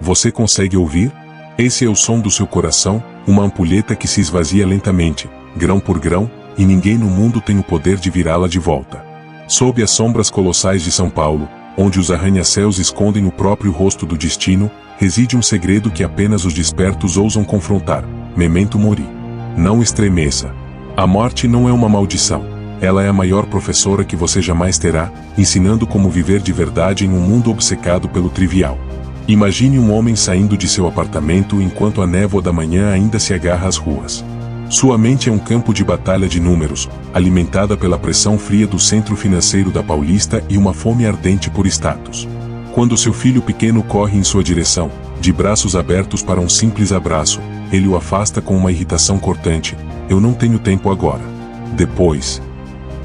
Você consegue ouvir? Esse é o som do seu coração, uma ampulheta que se esvazia lentamente, grão por grão, e ninguém no mundo tem o poder de virá-la de volta. Sob as sombras colossais de São Paulo, onde os arranha-céus escondem o próprio rosto do destino, reside um segredo que apenas os despertos ousam confrontar: memento mori. Não estremeça. A morte não é uma maldição. Ela é a maior professora que você jamais terá, ensinando como viver de verdade em um mundo obcecado pelo trivial. Imagine um homem saindo de seu apartamento enquanto a névoa da manhã ainda se agarra às ruas. Sua mente é um campo de batalha de números, alimentada pela pressão fria do centro financeiro da Paulista e uma fome ardente por status. Quando seu filho pequeno corre em sua direção, de braços abertos para um simples abraço, ele o afasta com uma irritação cortante: eu não tenho tempo agora. Depois,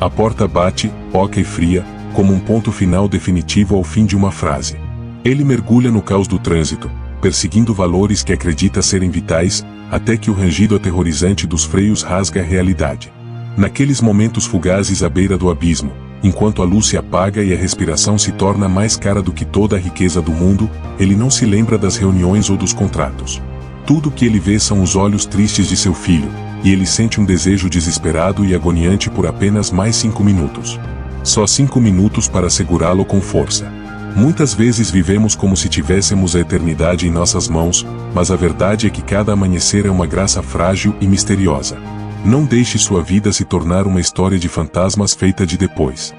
a porta bate, oca e fria, como um ponto final definitivo ao fim de uma frase. Ele mergulha no caos do trânsito, perseguindo valores que acredita serem vitais, até que o rangido aterrorizante dos freios rasga a realidade. Naqueles momentos fugazes à beira do abismo, enquanto a luz se apaga e a respiração se torna mais cara do que toda a riqueza do mundo, ele não se lembra das reuniões ou dos contratos. Tudo que ele vê são os olhos tristes de seu filho, e ele sente um desejo desesperado e agoniante por apenas mais 5 minutos. Só 5 minutos para segurá-lo com força. Muitas vezes vivemos como se tivéssemos a eternidade em nossas mãos, mas a verdade é que cada amanhecer é uma graça frágil e misteriosa. Não deixe sua vida se tornar uma história de fantasmas feita de depois.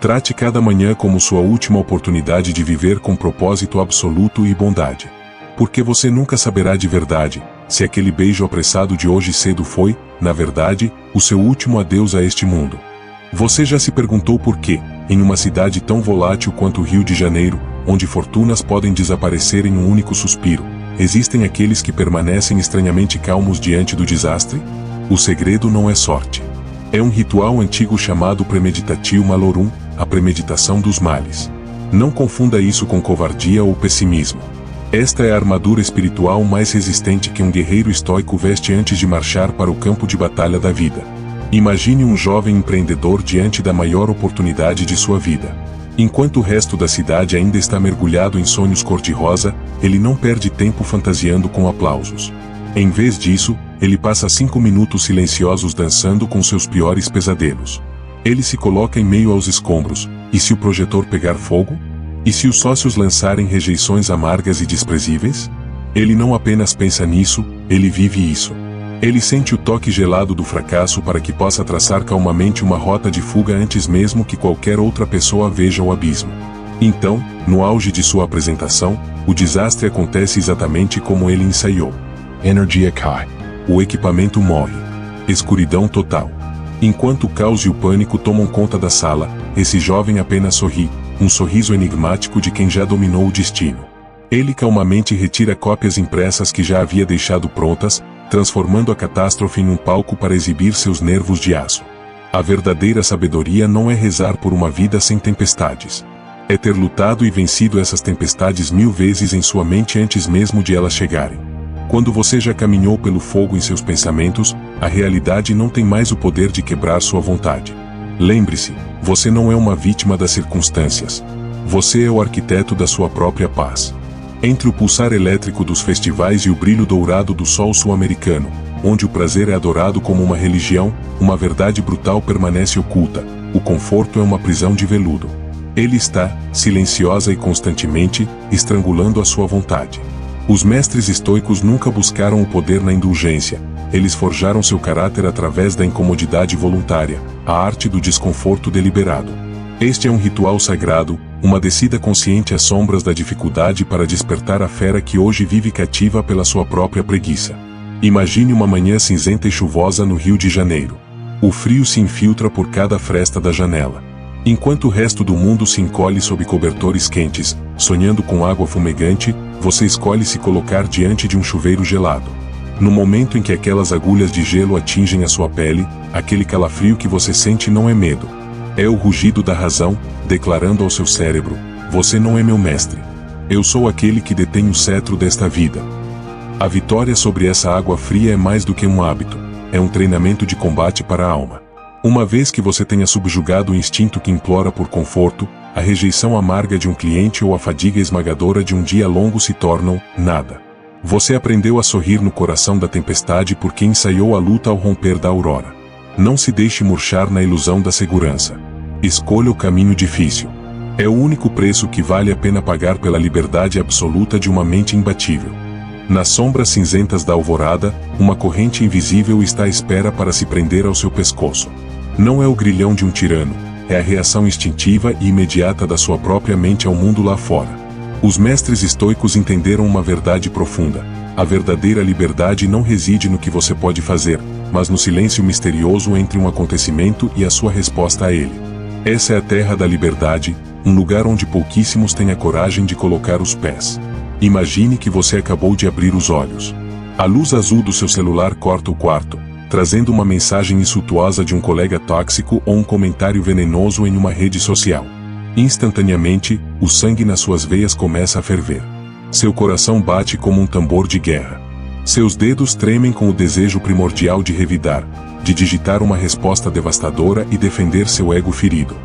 Trate cada manhã como sua última oportunidade de viver com propósito absoluto e bondade. Porque você nunca saberá de verdade se aquele beijo apressado de hoje cedo foi, na verdade, o seu último adeus a este mundo. Você já se perguntou por quê, em uma cidade tão volátil quanto o Rio de Janeiro, onde fortunas podem desaparecer em um único suspiro, existem aqueles que permanecem estranhamente calmos diante do desastre? O segredo não é sorte. É um ritual antigo chamado premeditatio malorum, a premeditação dos males. Não confunda isso com covardia ou pessimismo. Esta é a armadura espiritual mais resistente que um guerreiro estoico veste antes de marchar para o campo de batalha da vida. Imagine um jovem empreendedor diante da maior oportunidade de sua vida. Enquanto o resto da cidade ainda está mergulhado em sonhos cor-de-rosa, ele não perde tempo fantasiando com aplausos. Em vez disso, ele passa 5 minutos silenciosos dançando com seus piores pesadelos. Ele se coloca em meio aos escombros: e se o projetor pegar fogo? E se os sócios lançarem rejeições amargas e desprezíveis? Ele não apenas pensa nisso, ele vive isso. Ele sente o toque gelado do fracasso para que possa traçar calmamente uma rota de fuga antes mesmo que qualquer outra pessoa veja o abismo. Então, no auge de sua apresentação, o desastre acontece exatamente como ele ensaiou. Energia cai. O equipamento morre. Escuridão total. Enquanto o caos e o pânico tomam conta da sala, esse jovem apenas sorri, um sorriso enigmático de quem já dominou o destino. Ele calmamente retira cópias impressas que já havia deixado prontas, transformando a catástrofe em um palco para exibir seus nervos de aço. A verdadeira sabedoria não é rezar por uma vida sem tempestades. É ter lutado e vencido essas tempestades 1000 vezes em sua mente antes mesmo de elas chegarem. Quando você já caminhou pelo fogo em seus pensamentos, a realidade não tem mais o poder de quebrar sua vontade. Lembre-se, você não é uma vítima das circunstâncias. Você é o arquiteto da sua própria paz. Entre o pulsar elétrico dos festivais e o brilho dourado do sol sul-americano, onde o prazer é adorado como uma religião, uma verdade brutal permanece oculta: o conforto é uma prisão de veludo. Ele está, silenciosa e constantemente, estrangulando a sua vontade. Os mestres estoicos nunca buscaram o poder na indulgência, eles forjaram seu caráter através da incomodidade voluntária, a arte do desconforto deliberado. Este é um ritual sagrado, uma descida consciente às sombras da dificuldade para despertar a fera que hoje vive cativa pela sua própria preguiça. Imagine uma manhã cinzenta e chuvosa no Rio de Janeiro. O frio se infiltra por cada fresta da janela. Enquanto o resto do mundo se encolhe sob cobertores quentes, sonhando com água fumegante, você escolhe se colocar diante de um chuveiro gelado. No momento em que aquelas agulhas de gelo atingem a sua pele, aquele calafrio que você sente não é medo. É o rugido da razão, declarando ao seu cérebro: você não é meu mestre. Eu sou aquele que detém o cetro desta vida. A vitória sobre essa água fria é mais do que um hábito, é um treinamento de combate para a alma. Uma vez que você tenha subjugado o instinto que implora por conforto, a rejeição amarga de um cliente ou a fadiga esmagadora de um dia longo se tornam nada. Você aprendeu a sorrir no coração da tempestade porque ensaiou a luta ao romper da aurora. Não se deixe murchar na ilusão da segurança. Escolha o caminho difícil. É o único preço que vale a pena pagar pela liberdade absoluta de uma mente imbatível. Nas sombras cinzentas da alvorada, uma corrente invisível está à espera para se prender ao seu pescoço. Não é o grilhão de um tirano, é a reação instintiva e imediata da sua própria mente ao mundo lá fora. Os mestres estoicos entenderam uma verdade profunda. A verdadeira liberdade não reside no que você pode fazer, mas no silêncio misterioso entre um acontecimento e a sua resposta a ele. Essa é a terra da liberdade, um lugar onde pouquíssimos têm a coragem de colocar os pés. Imagine que você acabou de abrir os olhos. A luz azul do seu celular corta o quarto, trazendo uma mensagem insultuosa de um colega tóxico ou um comentário venenoso em uma rede social. Instantaneamente, o sangue nas suas veias começa a ferver. Seu coração bate como um tambor de guerra. Seus dedos tremem com o desejo primordial de revidar, de digitar uma resposta devastadora e defender seu ego ferido.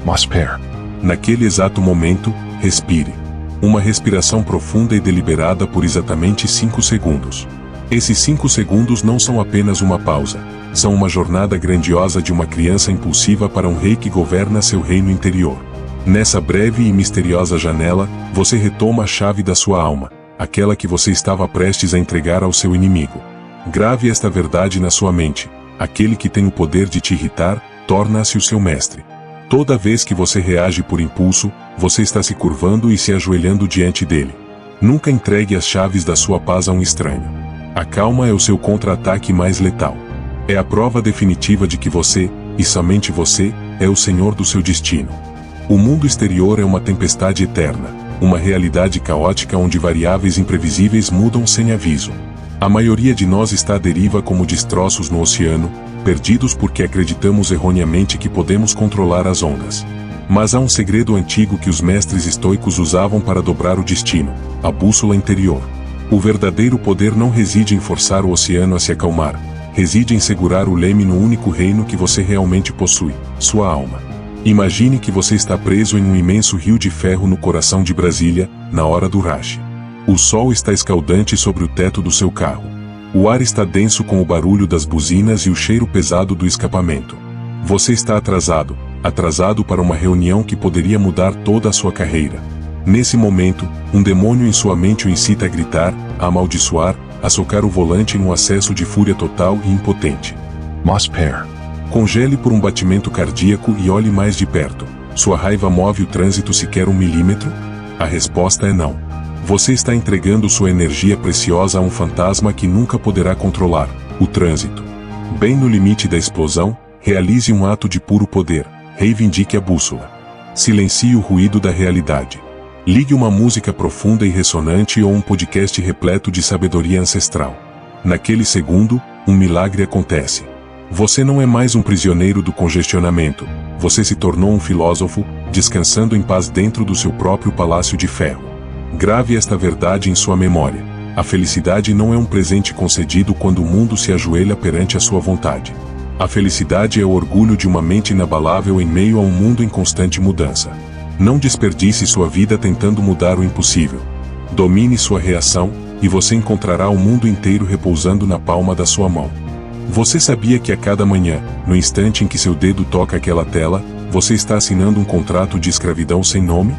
Mosper. Naquele exato momento, respire. Uma respiração profunda e deliberada por exatamente 5 segundos. Esses 5 segundos não são apenas uma pausa, são uma jornada grandiosa de uma criança impulsiva para um rei que governa seu reino interior. Nessa breve e misteriosa janela, você retoma a chave da sua alma, aquela que você estava prestes a entregar ao seu inimigo. Grave esta verdade na sua mente: aquele que tem o poder de te irritar, torna-se o seu mestre. Toda vez que você reage por impulso, você está se curvando e se ajoelhando diante dele. Nunca entregue as chaves da sua paz a um estranho. A calma é o seu contra-ataque mais letal. É a prova definitiva de que você, e somente você, é o senhor do seu destino. O mundo exterior é uma tempestade eterna, uma realidade caótica onde variáveis imprevisíveis mudam sem aviso. A maioria de nós está à deriva como destroços no oceano, perdidos porque acreditamos erroneamente que podemos controlar as ondas. Mas há um segredo antigo que os mestres estoicos usavam para dobrar o destino: a bússola interior. O verdadeiro poder não reside em forçar o oceano a se acalmar, reside em segurar o leme no único reino que você realmente possui, sua alma. Imagine que você está preso em um imenso rio de ferro no coração de Brasília, na hora do rush. O sol está escaldante sobre o teto do seu carro. O ar está denso com o barulho das buzinas e o cheiro pesado do escapamento. Você está atrasado para uma reunião que poderia mudar toda a sua carreira. Nesse momento, um demônio em sua mente o incita a gritar, a amaldiçoar, a socar o volante em um acesso de fúria total e impotente. Mosper. Congele por um batimento cardíaco e olhe mais de perto. Sua raiva move o trânsito sequer 1 milímetro? A resposta é não. Você está entregando sua energia preciosa a um fantasma que nunca poderá controlar: o trânsito. Bem no limite da explosão, realize um ato de puro poder: reivindique a bússola. Silencie o ruído da realidade. Ligue uma música profunda e ressonante ou um podcast repleto de sabedoria ancestral. Naquele segundo, um milagre acontece. Você não é mais um prisioneiro do congestionamento, você se tornou um filósofo, descansando em paz dentro do seu próprio palácio de ferro. Grave esta verdade em sua memória: a felicidade não é um presente concedido quando o mundo se ajoelha perante a sua vontade. A felicidade é o orgulho de uma mente inabalável em meio a um mundo em constante mudança. Não desperdice sua vida tentando mudar o impossível. Domine sua reação, e você encontrará o mundo inteiro repousando na palma da sua mão. Você sabia que a cada manhã, no instante em que seu dedo toca aquela tela, você está assinando um contrato de escravidão sem nome?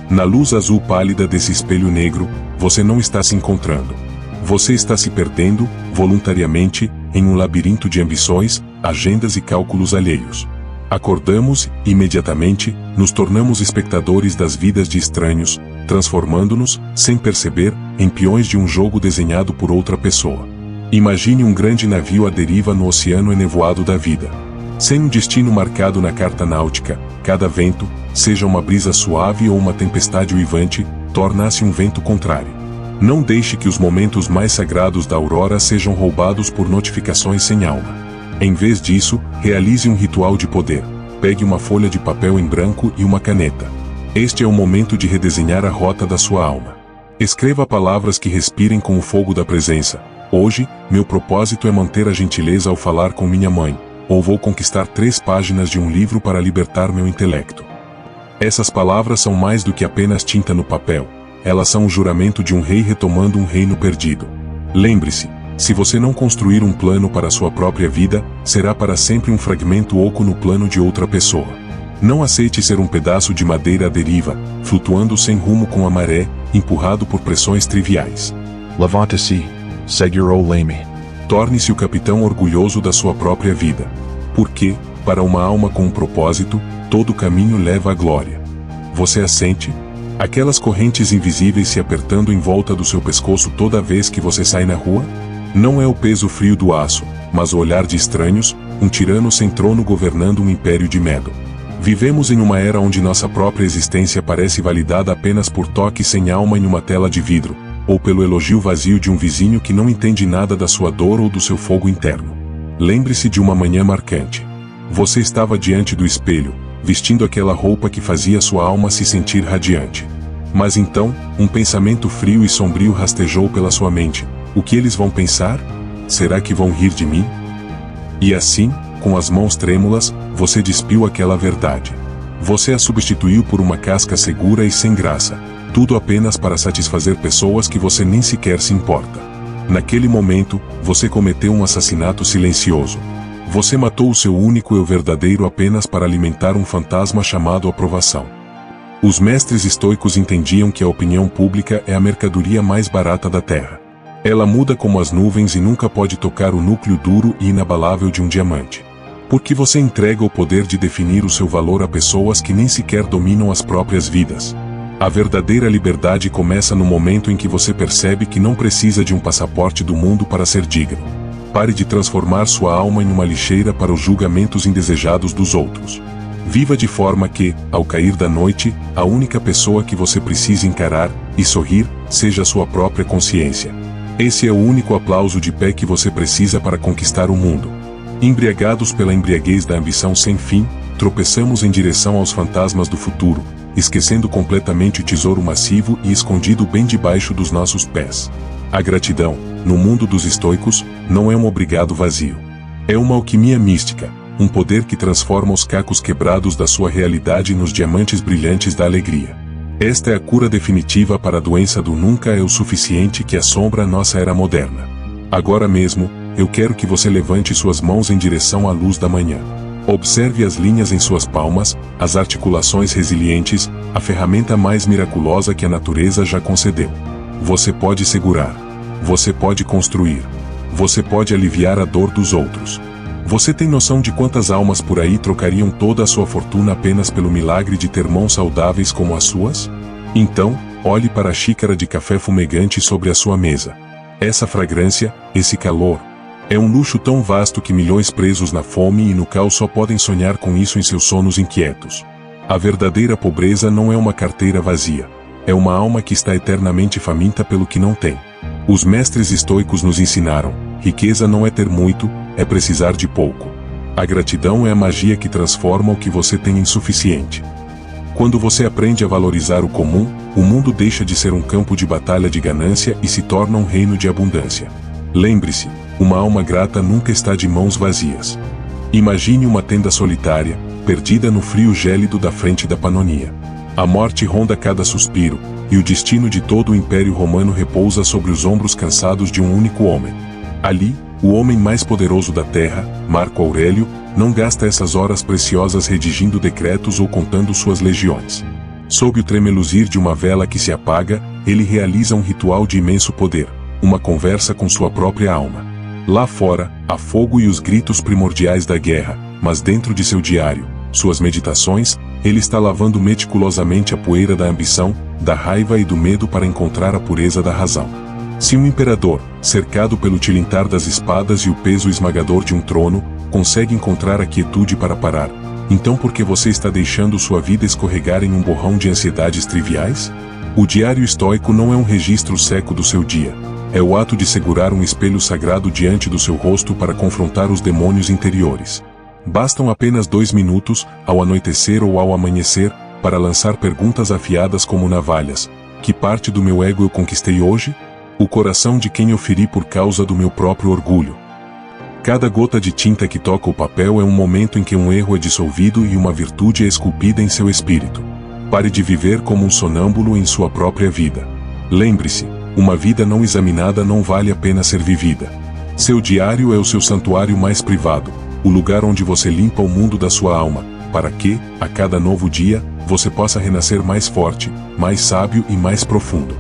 Na luz azul pálida desse espelho negro, você não está se encontrando. Você está se perdendo, voluntariamente, em um labirinto de ambições, agendas e cálculos alheios. Acordamos, e imediatamente, nos tornamos espectadores das vidas de estranhos, transformando-nos, sem perceber, em peões de um jogo desenhado por outra pessoa. Imagine um grande navio à deriva no oceano enevoado da vida. Sem um destino marcado na carta náutica, cada vento, seja uma brisa suave ou uma tempestade uivante, torna-se um vento contrário. Não deixe que os momentos mais sagrados da aurora sejam roubados por notificações sem alma. Em vez disso, realize um ritual de poder. Pegue uma folha de papel em branco e uma caneta. Este é o momento de redesenhar a rota da sua alma. Escreva palavras que respirem com o fogo da presença. Hoje, meu propósito é manter a gentileza ao falar com minha mãe, ou vou conquistar 3 páginas de um livro para libertar meu intelecto. Essas palavras são mais do que apenas tinta no papel. Elas são o juramento de um rei retomando um reino perdido. Lembre-se, se você não construir um plano para a sua própria vida, será para sempre um fragmento oco no plano de outra pessoa. Não aceite ser um pedaço de madeira à deriva, flutuando sem rumo com a maré, empurrado por pressões triviais. Levante-se, Senhor Oleme. Torne-se o capitão orgulhoso da sua própria vida. Porque, para uma alma com um propósito, todo caminho leva à glória. Você a sente? Aquelas correntes invisíveis se apertando em volta do seu pescoço toda vez que você sai na rua? Não é o peso frio do aço, mas o olhar de estranhos, um tirano sem trono governando um império de medo. Vivemos em uma era onde nossa própria existência parece validada apenas por toques sem alma em uma tela de vidro, ou pelo elogio vazio de um vizinho que não entende nada da sua dor ou do seu fogo interno. Lembre-se de uma manhã marcante. Você estava diante do espelho, vestindo aquela roupa que fazia sua alma se sentir radiante. Mas então, um pensamento frio e sombrio rastejou pela sua mente. O que eles vão pensar? Será que vão rir de mim? E assim, com as mãos trêmulas, você despiu aquela verdade. Você a substituiu por uma casca segura e sem graça, tudo apenas para satisfazer pessoas que você nem sequer se importa. Naquele momento, você cometeu um assassinato silencioso. Você matou o seu único eu verdadeiro apenas para alimentar um fantasma chamado aprovação. Os mestres estoicos entendiam que a opinião pública é a mercadoria mais barata da Terra. Ela muda como as nuvens e nunca pode tocar o núcleo duro e inabalável de um diamante. Porque você entrega o poder de definir o seu valor a pessoas que nem sequer dominam as próprias vidas. A verdadeira liberdade começa no momento em que você percebe que não precisa de um passaporte do mundo para ser digno. Pare de transformar sua alma em uma lixeira para os julgamentos indesejados dos outros. Viva de forma que, ao cair da noite, a única pessoa que você precisa encarar e sorrir seja a sua própria consciência. Esse é o único aplauso de pé que você precisa para conquistar o mundo. Embriagados pela embriaguez da ambição sem fim, tropeçamos em direção aos fantasmas do futuro, esquecendo completamente o tesouro massivo e escondido bem debaixo dos nossos pés. A gratidão, no mundo dos estoicos, não é um obrigado vazio. É uma alquimia mística, um poder que transforma os cacos quebrados da sua realidade nos diamantes brilhantes da alegria. Esta é a cura definitiva para a doença do nunca é o suficiente que assombra a nossa era moderna. Agora mesmo, eu quero que você levante suas mãos em direção à luz da manhã. Observe as linhas em suas palmas, as articulações resilientes, a ferramenta mais miraculosa que a natureza já concedeu. Você pode segurar. Você pode construir. Você pode aliviar a dor dos outros. Você tem noção de quantas almas por aí trocariam toda a sua fortuna apenas pelo milagre de ter mãos saudáveis como as suas? Então, olhe para a xícara de café fumegante sobre a sua mesa. Essa fragrância, esse calor, é um luxo tão vasto que milhões presos na fome e no caos só podem sonhar com isso em seus sonos inquietos. A verdadeira pobreza não é uma carteira vazia. É uma alma que está eternamente faminta pelo que não tem. Os mestres estoicos nos ensinaram: riqueza não é ter muito, é precisar de pouco. A gratidão é a magia que transforma o que você tem em suficiente. Quando você aprende a valorizar o comum, o mundo deixa de ser um campo de batalha de ganância e se torna um reino de abundância. Lembre-se, uma alma grata nunca está de mãos vazias. Imagine uma tenda solitária, perdida no frio gélido da frente da Panonia. A morte ronda cada suspiro, e o destino de todo o Império Romano repousa sobre os ombros cansados de um único homem. Ali, o homem mais poderoso da terra, Marco Aurélio, não gasta essas horas preciosas redigindo decretos ou contando suas legiões. Sob o tremeluzir de uma vela que se apaga, ele realiza um ritual de imenso poder, uma conversa com sua própria alma. Lá fora, há fogo e os gritos primordiais da guerra, mas dentro de seu diário, suas meditações, ele está lavando meticulosamente a poeira da ambição, da raiva e do medo para encontrar a pureza da razão. Se um imperador, cercado pelo tilintar das espadas e o peso esmagador de um trono, consegue encontrar a quietude para parar, então por que você está deixando sua vida escorregar em um borrão de ansiedades triviais? O diário estoico não é um registro seco do seu dia. É o ato de segurar um espelho sagrado diante do seu rosto para confrontar os demônios interiores. Bastam apenas 2 minutos, ao anoitecer ou ao amanhecer, para lançar perguntas afiadas como navalhas. Que parte do meu ego eu conquistei hoje? O coração de quem eu feri por causa do meu próprio orgulho. Cada gota de tinta que toca o papel é um momento em que um erro é dissolvido e uma virtude é esculpida em seu espírito. Pare de viver como um sonâmbulo em sua própria vida. Lembre-se, uma vida não examinada não vale a pena ser vivida. Seu diário é o seu santuário mais privado, o lugar onde você limpa o mundo da sua alma, para que, a cada novo dia, você possa renascer mais forte, mais sábio e mais profundo.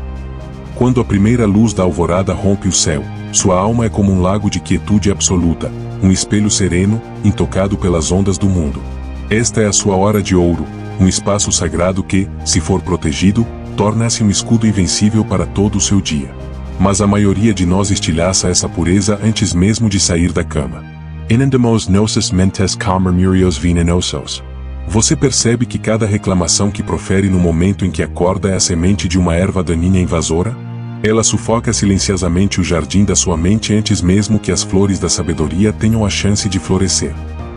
Quando a primeira luz da alvorada rompe o céu, sua alma é como um lago de quietude absoluta, um espelho sereno, intocado pelas ondas do mundo. Esta é a sua hora de ouro, um espaço sagrado que, se for protegido, torna-se um escudo invencível para todo o seu dia. Mas a maioria de nós estilhaça essa pureza antes mesmo de sair da cama. Inundamos nossos mentes com murmúrios venenosos. Você percebe que cada reclamação que profere no momento em que acorda é a semente de uma erva daninha invasora? Ela sufoca silenciosamente o jardim da sua mente antes mesmo que as flores da sabedoria tenham a chance de florescer.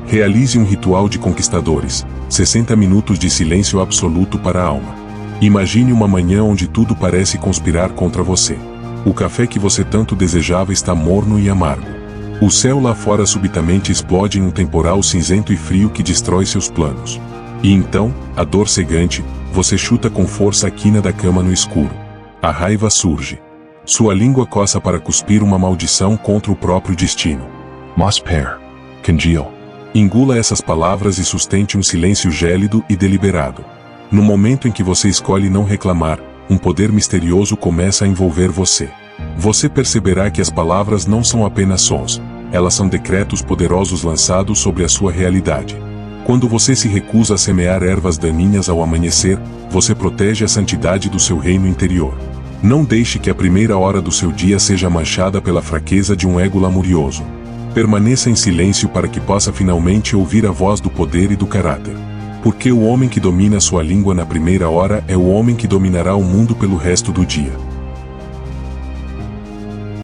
Realize um ritual de conquistadores, 60 minutos de silêncio absoluto para a alma. Imagine uma manhã onde tudo parece conspirar contra você. O café que você tanto desejava está morno e amargo. O céu lá fora subitamente explode em um temporal cinzento e frio que destrói seus planos. E então, a dor cegante, você chuta com força a quina da cama no escuro. A raiva surge. Sua língua coça para cuspir uma maldição contra o próprio destino. Mosper. Congeal. Engula essas palavras e sustente um silêncio gélido e deliberado. No momento em que você escolhe não reclamar, um poder misterioso começa a envolver você. Você perceberá que as palavras não são apenas sons, elas são decretos poderosos lançados sobre a sua realidade. Quando você se recusa a semear ervas daninhas ao amanhecer, você protege a santidade do seu reino interior. Não deixe que a primeira hora do seu dia seja manchada pela fraqueza de um ego lamurioso. Permaneça em silêncio para que possa finalmente ouvir a voz do poder e do caráter. Porque o homem que domina sua língua na primeira hora é o homem que dominará o mundo pelo resto do dia.